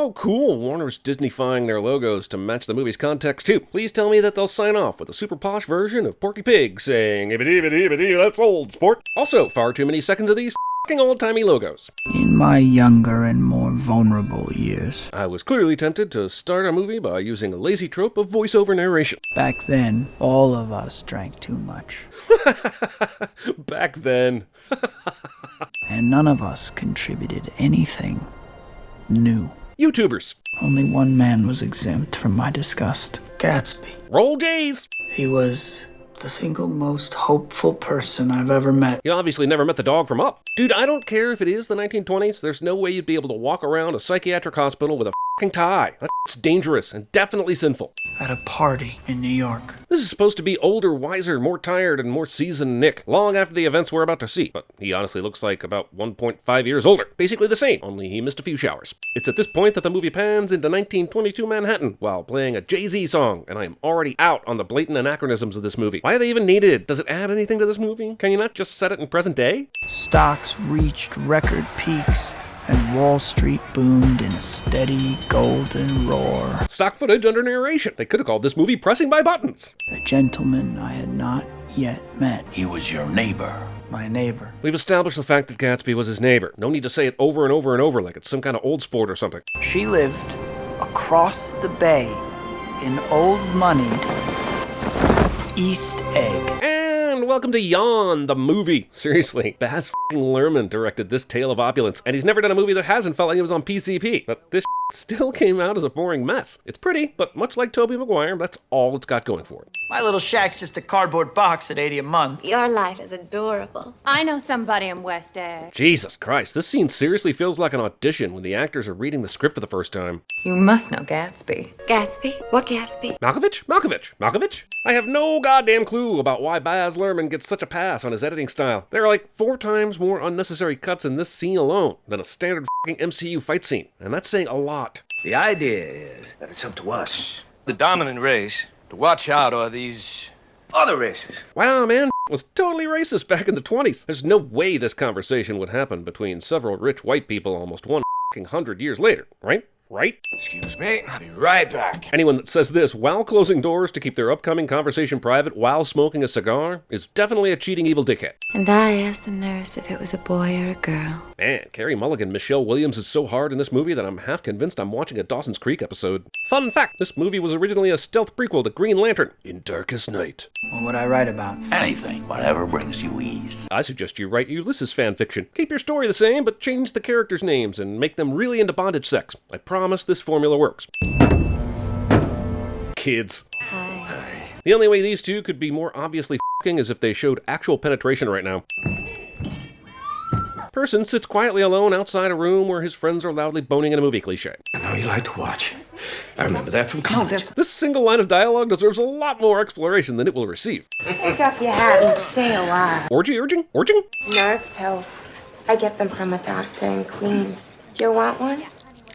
Oh cool, Warner's Disney-fying their logos to match the movie's context too. Please tell me that they'll sign off with a super posh version of Porky Pig saying, "Ibbity-ibbity-ibbity, that's old, sport." Also, far too many seconds of these f***ing old-timey logos. In my younger and more vulnerable years. I was clearly tempted to start a movie by using a lazy trope of voiceover narration. Back then, all of us drank too much. Back then. And none of us contributed anything new. YouTubers. Only one man was exempt from my disgust. Gatsby. Roll J's! He was the single most hopeful person I've ever met. You obviously never met the dog from Up. Dude, I don't care if it is the 1920s, there's no way you'd be able to walk around a psychiatric hospital with a f***ing tie. That's dangerous and definitely sinful. At a party in New York. This is supposed to be older, wiser, more tired, and more seasoned Nick, long after the events we're about to see, but he honestly looks like about 1.5 years older. Basically the same, only he missed a few showers. It's at this point that the movie pans into 1922 Manhattan while playing a Jay-Z song, and I am already out on the blatant anachronisms of this movie. Why are they even needed? Does it add anything to this movie? Can you not just set it in present day? Stocks reached record peaks, and Wall Street boomed in a steady golden roar. Stock footage under narration. They could have called this movie Pressing by Buttons. A gentleman I had not yet met. He was your neighbor. My neighbor. We've established the fact that Gatsby was his neighbor. No need to say it over and over and over like it's some kind of old sport or something. She lived across the bay in old moneyed East Egg. And welcome to Yawn, the movie. Seriously, Baz f***ing Luhrmann directed this tale of opulence, and he's never done a movie that hasn't felt like it was on PCP. But this still came out as a boring mess. It's pretty, but much like Tobey Maguire, that's all it's got going for it. My little shack's just a cardboard box at $80 a month. Your life is adorable. I know somebody in West Egg. Jesus Christ, this scene seriously feels like an audition when the actors are reading the script for the first time. You must know Gatsby. Gatsby? What Gatsby? Malkovich? I have no goddamn clue about why Baz Luhrmann gets such a pass on his editing style. There are like 4 times more unnecessary cuts in this scene alone than a standard f***ing MCU fight scene, and that's saying a lot. The idea is that it's up to us, the dominant race, to watch out of these other races. Wow, man, was totally racist back in the 20s. There's no way this conversation would happen between several rich white people almost 100 years later, right? Excuse me, I'll be right back. Anyone that says this while closing doors to keep their upcoming conversation private while smoking a cigar is definitely a cheating evil dickhead. And I asked the nurse if it was a boy or a girl. Man, Carey Mulligan, Michelle Williams is so hard in this movie that I'm half convinced I'm watching a Dawson's Creek episode. Fun fact, this movie was originally a stealth prequel to Green Lantern in Darkest Night. What would I write about? Anything, whatever brings you ease. I suggest you write Ulysses fanfiction. Keep your story the same, but change the characters' names and make them really into bondage sex. I promise this formula works. Kids. Hi. The only way these two could be more obviously f***ing is if they showed actual penetration right now. Person sits quietly alone outside a room where his friends are loudly boning in a movie cliche. I know you like to watch. I remember that from college. This single line of dialogue deserves a lot more exploration than it will receive. Take off your hat and stay a while. Orgy? Nerve pills. I get them from a doctor in Queens. Do you want one?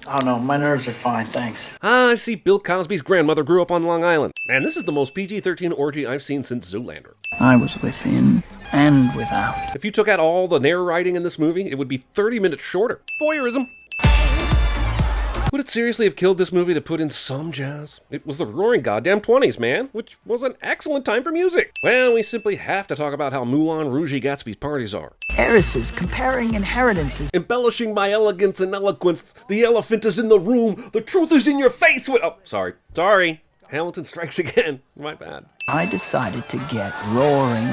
Oh no, my nerves are fine, thanks. Ah, I see Bill Cosby's grandmother grew up on Long Island. And this is the most PG-13 orgy I've seen since Zoolander. I was within and without. If you took out all the narrating in this movie, it would be 30 minutes shorter. Voyeurism. Would it seriously have killed this movie to put in some jazz? It was the roaring goddamn 20s, man, which was an excellent time for music. Well, we simply have to talk about how Moulin Rouge Gatsby's parties are. Heiresses comparing inheritances. Embellishing my elegance and eloquence. The elephant is in the room. The truth is in your face. Oh, sorry. Hamilton strikes again. My bad. I decided to get roaring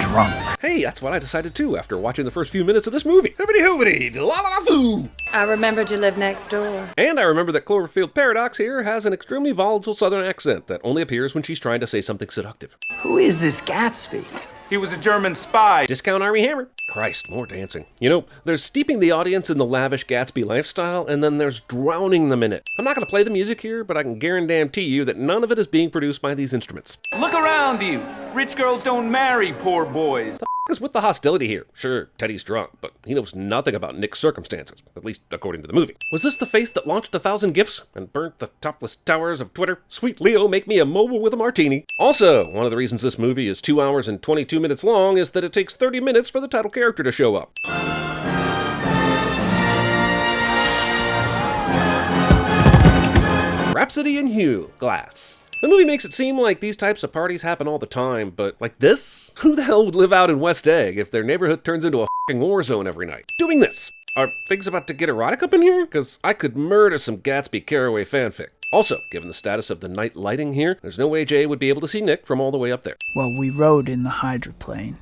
drunk. Hey, that's what I decided too after watching the first few minutes of this movie. Hibbity hoobity, la la la foo. I remembered you lived next door. And I remember that Cloverfield Paradox here has an extremely volatile southern accent that only appears when she's trying to say something seductive. Who is this Gatsby? He was a German spy. Discount Army Hammer. Christ, more dancing. You know, there's steeping the audience in the lavish Gatsby lifestyle, and then there's drowning them in it. I'm not going to play the music here, but I can guarantee you that none of it is being produced by these instruments. Look around you. Rich girls don't marry poor boys. Is with the hostility here. Sure, Teddy's drunk, but he knows nothing about Nick's circumstances, at least according to the movie. Was this the face that launched 1,000 GIFs and burnt the topless towers of Twitter? Sweet Leo, make me immobile with a martini. Also, one of the reasons this movie is 2 hours and 22 minutes long is that it takes 30 minutes for the title character to show up. Rhapsody in Hue, Glass. The movie makes it seem like these types of parties happen all the time, but like this? Who the hell would live out in West Egg if their neighborhood turns into a f***ing war zone every night? Doing this. Are things about to get erotic up in here? Because I could murder some Gatsby Caraway fanfic. Also, given the status of the night lighting here, there's no way Jay would be able to see Nick from all the way up there. Well, we rode in the hydroplane,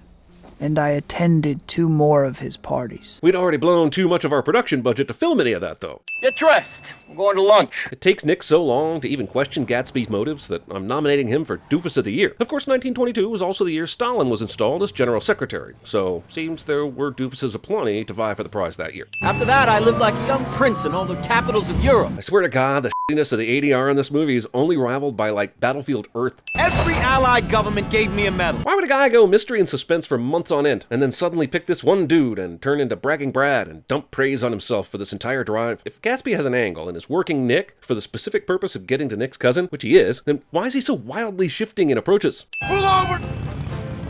and I attended 2 more of his parties. We'd already blown too much of our production budget to film any of that, though. Get dressed. We're going to lunch. It takes Nick so long to even question Gatsby's motives that I'm nominating him for Doofus of the Year. Of course, 1922 was also the year Stalin was installed as General Secretary, so seems there were doofuses aplenty to vie for the prize that year. After that, I lived like a young prince in all the capitals of Europe. I swear to God, the shittiness of the ADR in this movie is only rivaled by, like, Battlefield Earth. Every allied government gave me a medal. Why would a guy go mystery and suspense for months on end, and then suddenly pick this one dude and turn into Bragging Brad and dump praise on himself for this entire drive? If Gatsby has an angle and is working Nick for the specific purpose of getting to Nick's cousin, which he is, then why is he so wildly shifting in approaches? Pull over!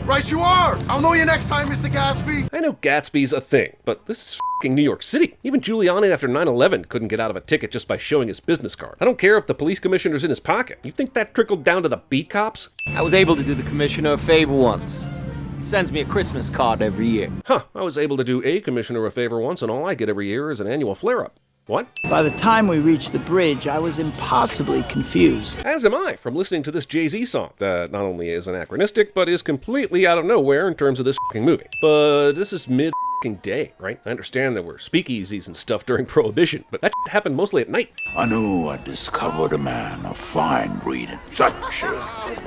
Right you are! I'll know you next time, Mr. Gatsby! I know Gatsby's a thing, but this is f***ing New York City. Even Giuliani after 9/11 couldn't get out of a ticket just by showing his business card. I don't care if the police commissioner's in his pocket. You think that trickled down to the beat cops? I was able to do the commissioner a favor once. He sends me a Christmas card every year. Huh, I was able to do a commissioner a favor once, and all I get every year is an annual flare-up. What? By the time we reached the bridge, I was impossibly confused. As am I, from listening to this Jay-Z song that not only is anachronistic, but is completely out of nowhere in terms of this f***ing movie. But this is mid-f***ing-day, right? I understand there were speakeasies and stuff during Prohibition, but that shit happened mostly at night. I knew I discovered a man of fine breeding. Such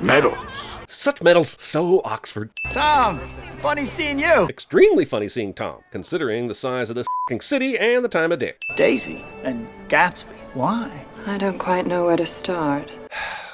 medals. Such medals, so Oxford. Tom, funny seeing you. Extremely funny seeing Tom, considering the size of this f***ing city and the time of day. Daisy and Gatsby. Why? I don't quite know where to start.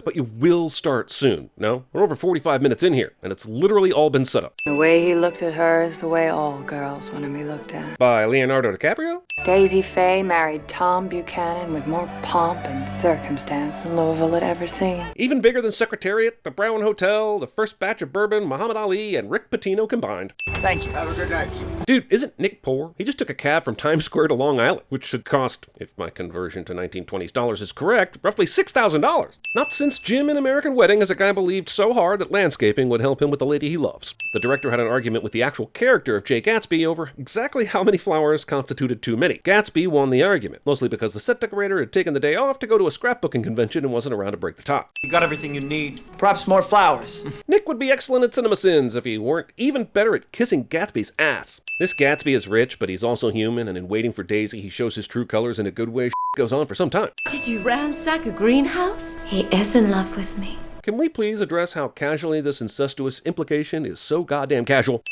But you will start soon, no? We're over 45 minutes in here, and it's literally all been set up. The way he looked at her is the way all girls want to be looked at. By Leonardo DiCaprio? Daisy Faye married Tom Buchanan with more pomp and circumstance than Louisville had ever seen. Even bigger than Secretariat, the Brown Hotel, the First Batch of Bourbon, Muhammad Ali, and Rick Pitino combined. Thank you. Have a good night, sir. Dude, isn't Nick poor? He just took a cab from Times Square to Long Island, which should cost, if my conversion to 1920s dollars is correct, roughly $6,000. Not since Jim in American Wedding has a guy believed so hard that landscaping would help him with the lady he loves. The director had an argument with the actual character of Jay Gatsby over exactly how many flowers constituted too many. Gatsby won the argument, mostly because the set decorator had taken the day off to go to a scrapbooking convention and wasn't around to break the top. You got everything you need. Perhaps more flowers. Nick would be excellent at CinemaSins if he weren't even better at kissing Gatsby's ass. This Gatsby is rich, but he's also human, and in Waiting for Daisy, he shows his true colors in a good way. Goes on for some time. Did you ransack a greenhouse? He is in love with me. Can we please address how casually this incestuous implication is so goddamn casual?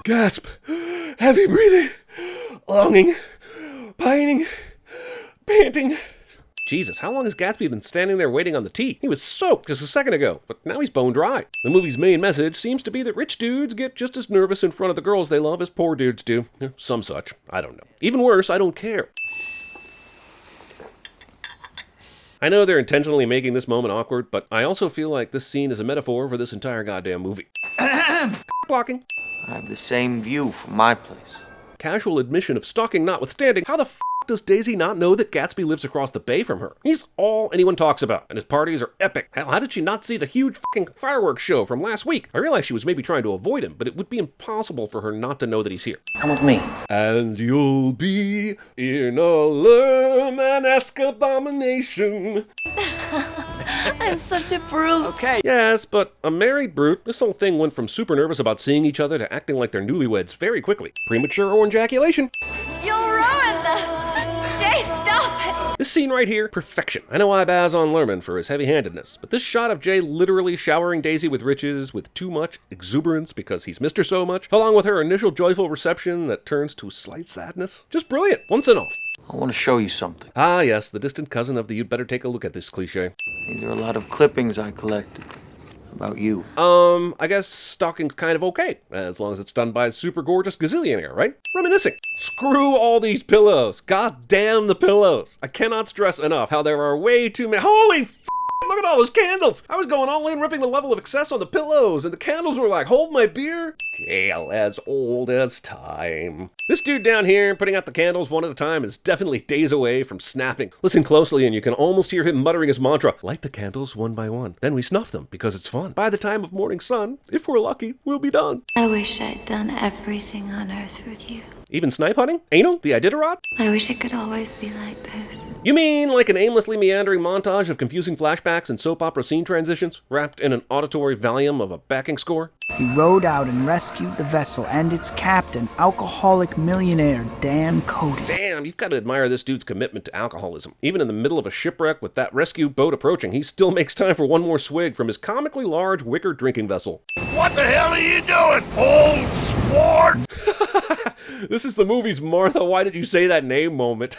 Gasp! Heavy breathing! Longing! Pining! Panting! Jesus, how long has Gatsby been standing there waiting on the tea? He was soaked just a second ago, but now he's bone dry. The movie's main message seems to be that rich dudes get just as nervous in front of the girls they love as poor dudes do. Some such. I don't know. Even worse, I don't care. I know they're intentionally making this moment awkward, but I also feel like this scene is a metaphor for this entire goddamn movie. Blocking. I have the same view from my place. Casual admission of stalking notwithstanding, how the f*** does Daisy not know that Gatsby lives across the bay from her? He's all anyone talks about, and his parties are epic. Hell, how did she not see the huge f***ing fireworks show from last week? I realized she was maybe trying to avoid him, but it would be impossible for her not to know that he's here. Come with me. And you'll be in a Lermanesque abomination. I'm such a brute. Okay. Yes, but a married brute, this whole thing went from super nervous about seeing each other to acting like they're newlyweds very quickly. Premature orange ejaculation. You'll ruin the... Jay, stop it! This scene right here, perfection. I know I baz on Lerman for his heavy-handedness, but this shot of Jay literally showering Daisy with riches with too much exuberance because he's missed her so much, along with her initial joyful reception that turns to slight sadness, just brilliant, once and off. I want to show you something. Ah yes, the distant cousin of the you'd better take a look at this cliche. These are a lot of clippings I collected about you. I guess stalking's kind of okay, as long as it's done by a super gorgeous gazillionaire, right? Reminiscing. Screw all these pillows. God damn the pillows. I cannot stress enough how there are way too many. Holy f***, look at all those candles. I was going all in, ripping the level of excess on the pillows, and the candles were like, hold my beer. Tale as old as time. This dude down here putting out the candles one at a time is definitely days away from snapping. Listen closely and you can almost hear him muttering his mantra, light the candles one by one. Then we snuff them because it's fun. By the time of morning sun, if we're lucky, we'll be done. I wish I'd done everything on Earth with you. Even snipe hunting? Anal? The Iditarod? I wish it could always be like this. You mean like an aimlessly meandering montage of confusing flashbacks and soap opera scene transitions, wrapped in an auditory volume of a backing score? He rowed out and rescued the vessel and its captain, alcoholic millionaire Dan Cody. Damn, you've got to admire this dude's commitment to alcoholism. Even in the middle of a shipwreck with that rescue boat approaching, he still makes time for one more swig from his comically large wicker drinking vessel. What the hell are you doing, old sport? This is the movie's Martha, why did you say that name moment.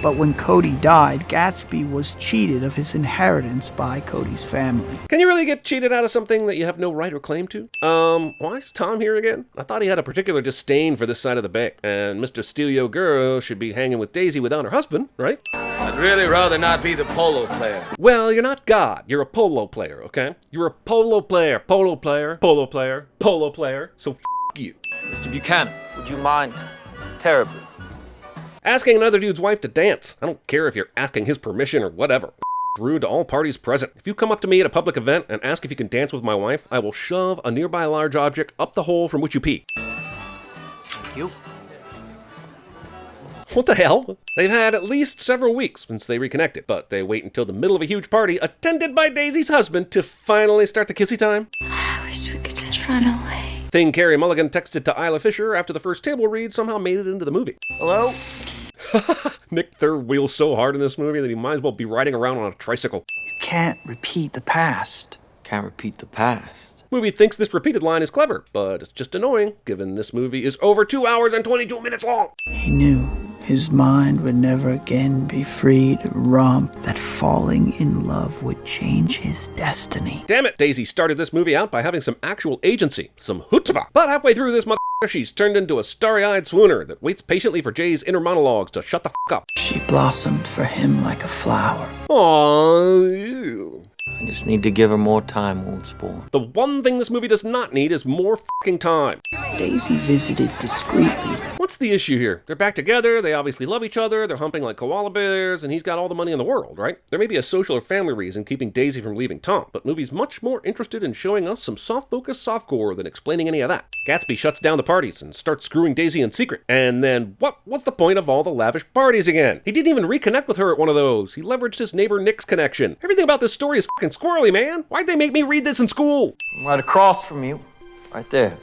But when Cody died, Gatsby was cheated of his inheritance by Cody's family. Can you really get cheated out of something that you have no right or claim to? Why is Tom here again? I thought he had a particular disdain for this side of the bay, and Mr. Steal Your Girl should be hanging with Daisy without her husband, right? I'd really rather not be the polo player. Well, you're not God. You're a polo player, okay? You're a polo player, polo player, polo player, polo player, so f*** you. Mr. Buchanan, would you mind terribly? Asking another dude's wife to dance. I don't care if you're asking his permission or whatever. Rude to all parties present. If you come up to me at a public event and ask if you can dance with my wife, I will shove a nearby large object up the hole from which you pee. Thank you. What the hell? They've had at least several weeks since they reconnected, but they wait until the middle of a huge party, attended by Daisy's husband, to finally start the kissy time. I wish we could just run away. Thing Carey Mulligan texted to Isla Fisher after the first table read somehow made it into the movie. Hello? Nick third wheels so hard in this movie that he might as well be riding around on a tricycle. You can't repeat the past. Can't repeat the past. Movie thinks this repeated line is clever, but it's just annoying, given this movie is over 2 hours and 22 minutes long. He knew his mind would never again be free to romp, that falling in love would change his destiny. Damn it, Daisy started this movie out by having some actual agency, some chutzpah. But halfway through this she's turned into a starry-eyed swooner that waits patiently for Jay's inner monologues to shut the f*** up. She blossomed for him like a flower. Aww, ew. I just need to give her more time, old sport. The one thing this movie does not need is more f***ing time. Daisy visited discreetly. What's the issue here? They're back together, they obviously love each other, they're humping like koala bears, and he's got all the money in the world, right? There may be a social or family reason keeping Daisy from leaving Tom, but movie's much more interested in showing us some soft-focus softcore than explaining any of that. Gatsby shuts down the parties and starts screwing Daisy in secret. And then what's the point of all the lavish parties again? He didn't even reconnect with her at one of those. He leveraged his neighbor Nick's connection. Everything about this story is fucking squirrely, man. Why'd they make me read this in school? I'm right across from you. Right there.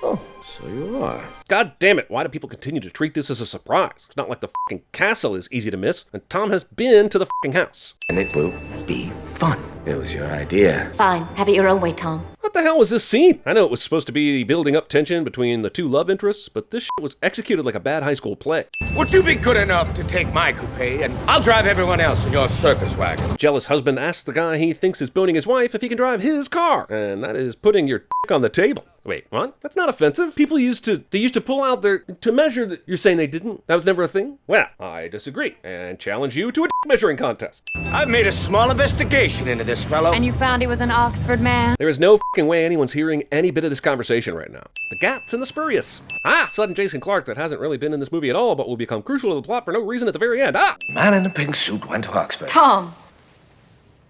Oh, so you are. God damn it, why do people continue to treat this as a surprise? It's not like the fucking castle is easy to miss, and Tom has been to the fucking house. And it will be fun. It was your idea. Fine, have it your own way, Tom. What the hell was this scene? I know it was supposed to be building up tension between the two love interests, but this shit was executed like a bad high school play. Would you be good enough to take my coupe and I'll drive everyone else in your circus wagon? Jealous husband asks the guy he thinks is boning his wife if he can drive his car, and that is putting your dick on the table. Wait, what? That's not offensive. People used to pull out their, to measure, you're saying they didn't? That was never a thing? Well, I disagree, and challenge you to a dick measuring contest. I've made a small investigation into this fellow. And you found he was an Oxford man? There is no fucking way anyone's hearing any bit of this conversation right now. The Gats and the Spurious. Sudden Jason Clark that hasn't really been in this movie at all, but will become crucial to the plot for no reason at the very end. Man in the pink suit went to Oxford. Tom!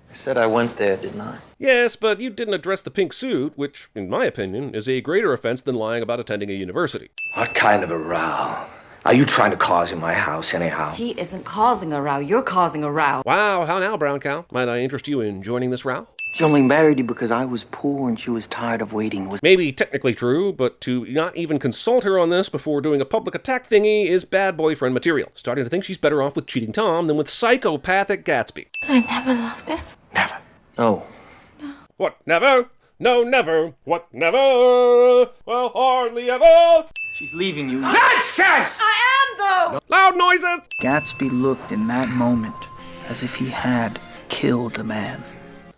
I said I went there, didn't I? Yes, but you didn't address the pink suit, which, in my opinion, is a greater offense than lying about attending a university. What kind of a row are you trying to cause in my house, anyhow? He isn't causing a row, you're causing a row. Wow, how now, brown cow? Might I interest you in joining this row? She only married you because I was poor and she was tired of waiting. Maybe technically true, but to not even consult her on this before doing a public attack thingy is bad boyfriend material. Starting to think she's better off with cheating Tom than with psychopathic Gatsby. I never loved him. Never. No. What, never? No, never. What, never? Well, hardly ever. She's leaving you. Nonsense! I am, though! Loud noises! Gatsby looked in that moment as if he had killed a man.